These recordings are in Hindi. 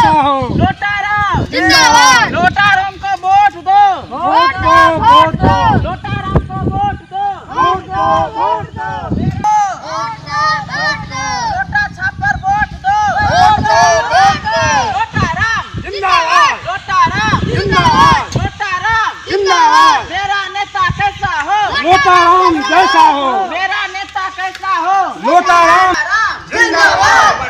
जैसा हो। लोटाराम जिंदाबाद। लोटाराम को वोट दो वोट दो, वोट दो, लोटाराम को वोट दो वोट दो, वोट दो। लोटा छापर वोट दो लोटाराम जिंदाबाद, लोटाराम जिंदाबाद, लोटाराम जिंदाबाद। मेरा नेता कैसा हो लोटाराम जैसा हो। मेरा नेता कैसा हो लोटाराम जिंदाबाद।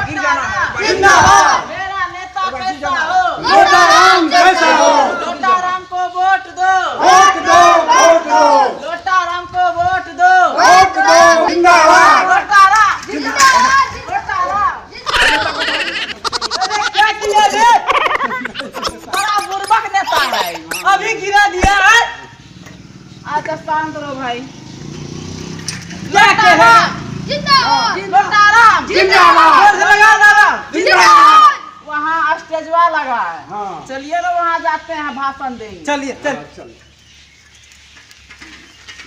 जिंदाबाद। मेरा नेता कैसा हो लोटाराम जैसा हो। लोटाराम को वोट दो वोट दो, वोट दो, लोटाराम को वोट दो वोट दो। जिंदाबाद, लोटाराम लोटाराम अरे क्या किया रे बड़ा बुर्बक नेता है अभी गिरा दिया है अच्छा शांत रहो भाई क्या कहे जिंदाबाद। लोटाराम जिंदाबाद। जोर से लगा नारा जिंदाबाद। वहाँ स्टेजवा लगा है हाँ। चलिए ना वहाँ जाते हैं भाषण देंगे चलिए चल चल।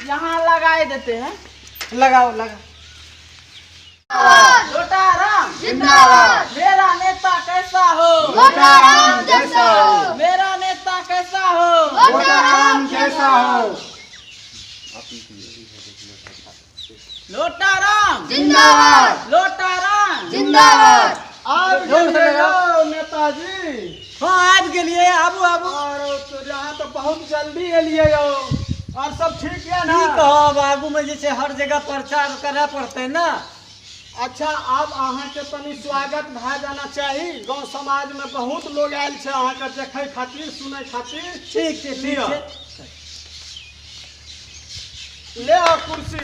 यहाँ लगाए देते हैं लगाओ लगा। लोटाराम जिंदाबाद। मेरा नेता कैसा हो लोटाराम जैसा हो। मेरा नेता कैसा हो लोटाराम जैसा हो। लोटाराम जिंदाबाद। लोटाराम जिंदाबाद। आज जोर से लगाओ। नेताजी। हाँ आज के लिए आबू आबू। और तो यहाँ तो बहुत जल्दी एलिए हो। और सब ठीक है ना? की कहब आगू में जैसे हर जगह प्रचार करे पड़ते ना। अच्छा अब अहाँ के तनी स्वागत भा जाना चाहिए। गांव समाज में बहुत लोग आयल छे अहाँ के देखे खातिर सुने खातिर। ठीक छै ठीक लिअ। छै। ले आ कुर्सी।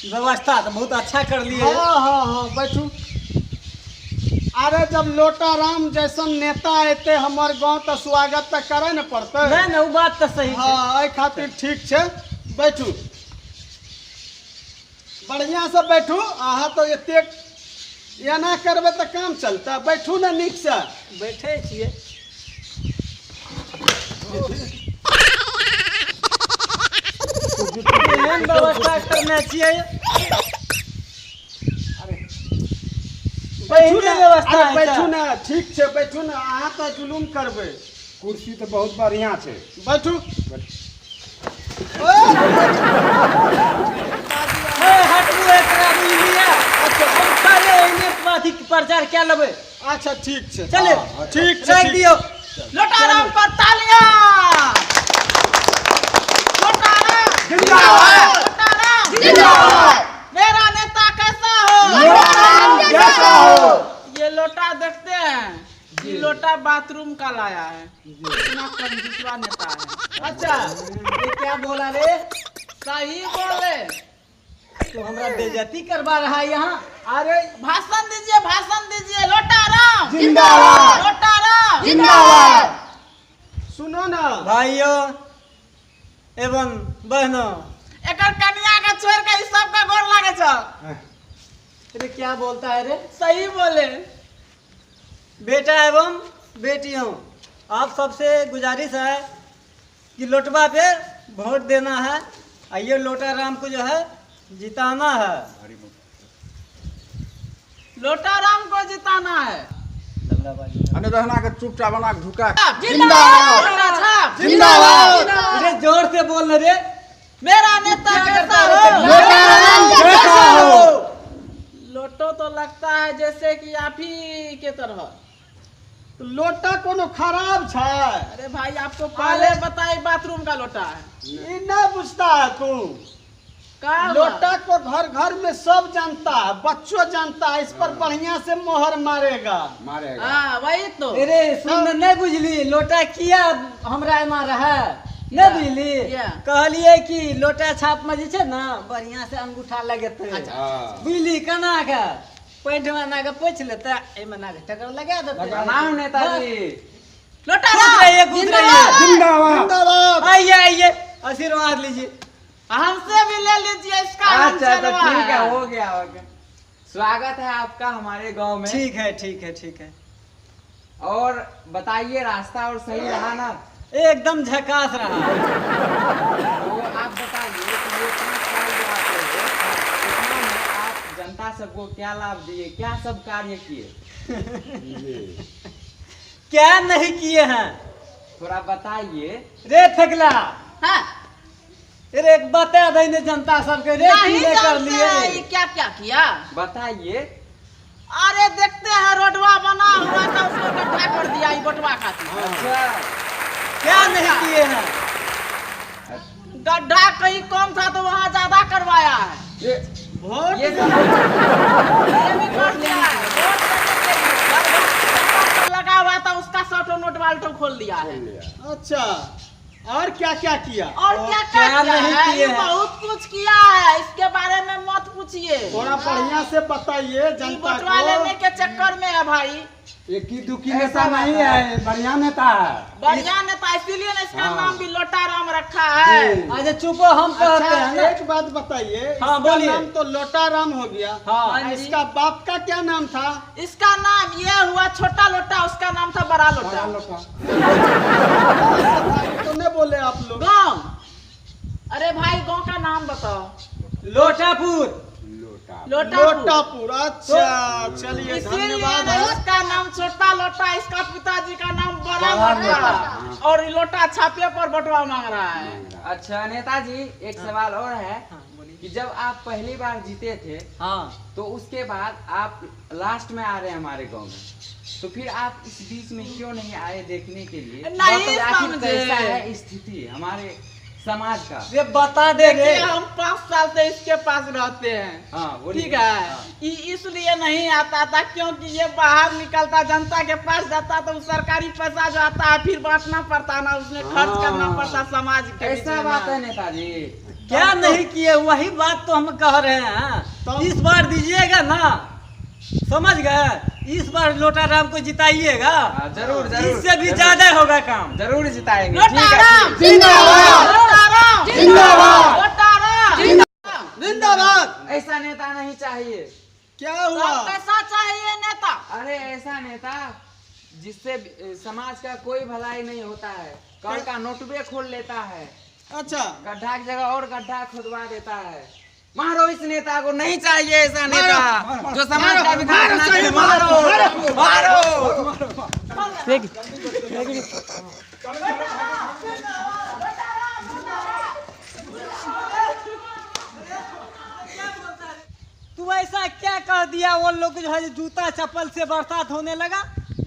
व्यवस्था तो बहुत अच्छा कर लिए। हाँ हाँ हाँ बैठू। अरे जब लोटाराम जैसन नेता अते हमार गांव तो स्वागत तो करे न पड़ते। नहीं नहीं वो बात तो सही है। हाँ एहि खातिर ठीक छे। बैठू बढ़िया से बैठू। अहाँ तो एतेक एना करबे तो काम चलता। बैठू ना नीक से। बैठे छिए। एहन व्यवस्था करना चाहिए। बैठू ना व्यवस्था अरे है बैठू अच्छा। ना ठीक छे। बैठू ना अहाँ तो जुलूम करबे। कुर्सी तो बहुत बढ़िया छे। बैठू। ए, हटबू एकरा बुझलिए। अच्छा हम सारे एने अथी प्रचार क्या लेबै। अच्छा ठीक छे। चले हाँ, ठीक छे, रख ठीक दियो। लोटाराम पर तालियां लोटाराम जिंदाबाद। लोटाराम जिंदाबाद। मेरा नेता कैसा हो लोटाराम जैसा हो। ये लोटा देखते हैं ये लोटा बाथरूम का लाया है इतना कंजूसवा नेता है अच्छा ये क्या बोला रे। सही बोले तो हमरा बेइज्जती करवा रहा है यहाँ। अरे भाषण दीजिए लोटाराम जिंदाबाद। लोटाराम जिंदाबाद। सुनो ना भाइयों एवं बहनों। एकर कन्या के छोड़ के ई सब का गोर लागे छ अरे क्या बोलता है रे। सही बोले बेटा एवं बेटियों आप सबसे गुजारिश है कि लोटवा पे वोट देना है। आइए लोटाराम को जो है जिताना है। लोटाराम को जिताना है अने रहना के चुपचाप बना के ढुका। जिंदाबाद। लोटा छाप जिंदाबाद। अरे जोर से बोल रे। मेरा नेता कैसा हो लोटाराम जैसा हो। लोटो तो लगता है जैसे कि आप ही के तरह तो लोटा कोनो खराब छे। अरे भाई आपको पहले बताई बाथरूम का लोटा है ये ना बुझता है तू। का हुआ? लोटा को घर घर में सब जानता है। बच्चों जानता है। इस पर बढ़िया से मोहर मारेगा। मारेगा। हाँ वही तो अरे सुन नहीं बुझली लोटा किया हमरा एमा रहे नहीं बुझली। या। कहलिए कि लोटा छाप में जे छै ना बढ़िया से अंगूठा लगेते। हाँ। बुझली केना के पैंट में ना के पोछ लेते एमे ना के टकर लगा देते। प्रणाम नेताजी। लोटाराम जिंदाबाद। जिंदाबाद। जिंदाबाद। आइए आइए आशीर्वाद लीजिए। हमसे भी ले लीजिए इसका हम अच्छा तो चलवा ठीक है है। हो गया हो गया। स्वागत है आपका हमारे गांव में। ठीक है ठीक है ठीक है। और बताइए रास्ता और सही रहा ना। एकदम झकास रहा। तो आप बताइए कि ये 5 साल जो आप रहे, उसमें में आप जनता सबको क्या लाभ दिए, क्या सब कार्य किए? क्या नहीं किए हैं? थोड़ा बताइए। रे फेकला, हाँ, अरे एक बता दे ने जनता सबके रे नहीं किले कर जानते हैं ये लिए। क्या क्या किया। बताइए। अरे देखते हैं रोडवा बना हुआ था उसको गड्ढा कर दिया ये बटवा खातिर। अच्छा। क्या नहीं किए हैं? गड्ढा कहीं कम था तो वहाँ ज्यादा करवाया है। वोट ये तो ये भी कर दिया है। वोट देने के लिए गड्ढा लगा हुआ था उसका 100 नोट वाल्टो खोल दिया है। अच्छा, और क्या क्या किया? और क्या क्या क्या किया नहीं है? किए ये हैं? बहुत कुछ किया है, इसके बारे में मत पूछिए। थोड़ा बढ़िया से बताइए ये जनता बटवा लेने को। के चक्कर में है भाई। एक ही दुखी ऐसा नेता बात नहीं है। है, बढ़िया नेता है। बढ़िया नेता इसीलिए ना इसका हाँ। नाम भी लोटाराम रखा है। अच्छा चुपो, हम कहते हैं अच्छा, ना। एक बात बताइए, हाँ, इसका बोलिए। नाम तो लोटाराम हो गया। हाँ। जी। इसका बाप का क्या नाम था? इसका नाम ये हुआ छोटा लोटा, उसका नाम था बड़ा लोटा। तूने बोले आप लोग। गाँव, अरे भाई गाँव का नाम बताओ। लोटापुर। लोटापुर। अच्छा, चलिए इसीलिए धन्यवाद ना है। इसका नाम छोटा लोटा, इसका पिताजी का नाम बड़ा लोटा, और ये लोटा छापे पर बटवा मांग रहा है। अच्छा नेताजी, एक सवाल और है कि जब आप पहली बार जीते थे हाँ, तो उसके बाद आप लास्ट में आ रहे हैं हमारे गांव में, तो फिर आप इस बीच में क्यों नहीं आए देखने के लिए? नहीं मतलब आखिर समझे। कैसा है स्थिति हमारे समाज का? ये बता दे रे। देखिए हम 5 साल से इसके पास रहते हैं। हाँ बोलिए। ठीक है, इसलिए नहीं आता था क्योंकि ये बाहर निकलता, जनता के पास जाता तो सरकारी पैसा जो आता है फिर बांटना पड़ता ना, उसमें खर्च करना पड़ता समाज के बीच ऐसा में बात ना। है नेताजी। क्या नहीं किए, वही बात तो हम कह रहे हैं। तो- इस बार दीजिएगा ना, समझ गए? इस बार लोटाराम को जिताइएगा। जरूर जरूर। इससे भी ज्यादा होगा काम। जरूर जिताएंगे। ठीक है, लोटाराम ठीक जिंदाबाद। लोटाराम जिंदाबाद। लोटाराम जिंदाबाद। है। ऐसा नेता नहीं चाहिए। क्या तो हुआ? कैसा चाहिए नेता? अरे ऐसा नेता जिससे समाज का कोई भलाई नहीं होता है, कर का नोटबे खोल लेता है, अच्छा, गड्ढा की जगह और गड्ढा खुदवा देता है। मारो इस नेता को, नहीं चाहिए ऐसा नेता जो समाज का विकास ना करे। मारो मारो। तू ऐसा क्या कह दिया वो लोग जो है जूता चप्पल से बरसात होने लगा?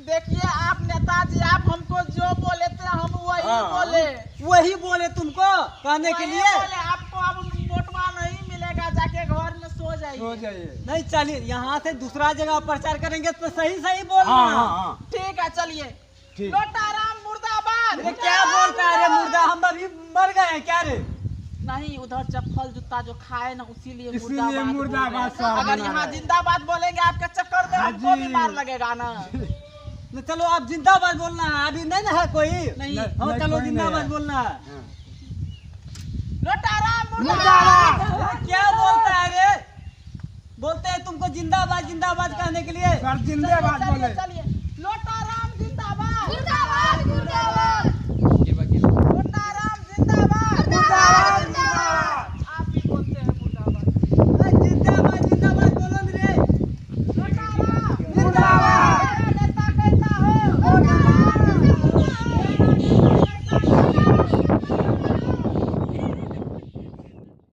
देखिए आप नेताजी, आप हमको जो बोले थे हम वही बोले। वही बोले तुमको कहने के वही लिए? बोले, आपको अब मोटवा नहीं मिलेगा, जाके घर में सो जाइए। नहीं, चलिए यहाँ से दूसरा जगह प्रचार करेंगे तो सही सही बोलना। ठीक है चलिए। लोटाराम मुर्दाबाद। अरे क्या बोलता है रे मुर्दा, हम अभी मर गए हैं क्या रे? नहीं, उधर चप्पल जूता जो खाए ना इसीलिए इसीलिए बोल मुर्दाबाद रहे हैं। साहब अगर बना यहाँ रहे। जिंदाबाद बोलेंगे आपके चक्कर में हमको भी मार लगेगा ना। तो चलो आप जिंदाबाद बोलना है, अभी नहीं ना है कोई? नहीं। हाँ चलो जिंदाबाद बोलना है। लोटाराम मुर्दाबाद। अरे क्या बोलता है रे? बोलते हैं तुमको जिंदाबाद जिंदाबाद कहने के लिए। सर जिंदाबाद बोले। चलिए लोटाराम जिंदाबाद।